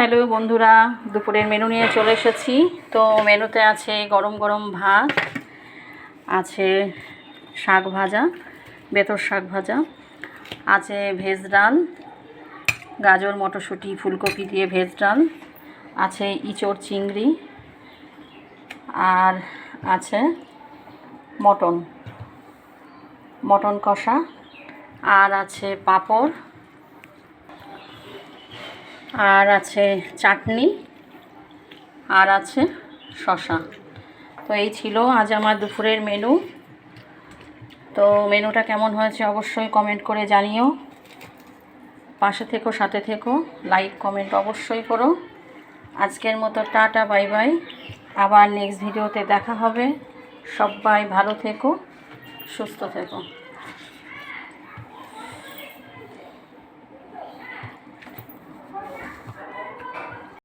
Hello বন্ধুরা, দুপুরের menu নিয়ে চলে এসেছি। তো মেনুতে আছে গরম গরম ভাত, আছে শাক ভাজা, বেতর শাক ভাজা, আছে ভেজ ডাল, গাজর মটরশুঁটি ফুলকপি দিয়ে ভেজ ডাল, আছে ইঁচড় চিংড়ি, আর আছে মটন কষা, আর আছে পাঁপড়, আর আছে চাটনি, আর আছে শসা। তো এই ছিল আজ আমার দুপুরের মেনু। তো মেনুটা কেমন হয়েছে অবশ্যই কমেন্ট করে জানিও। পাশে থেকো, সাথে থেকো, লাইক কমেন্ট অবশ্যই করো। আজকের মতো টাটা, বাই বাই। আবার নেক্সট ভিডিওতে দেখা হবে। সবাই ভালো থেকো, সুস্থ থেকো।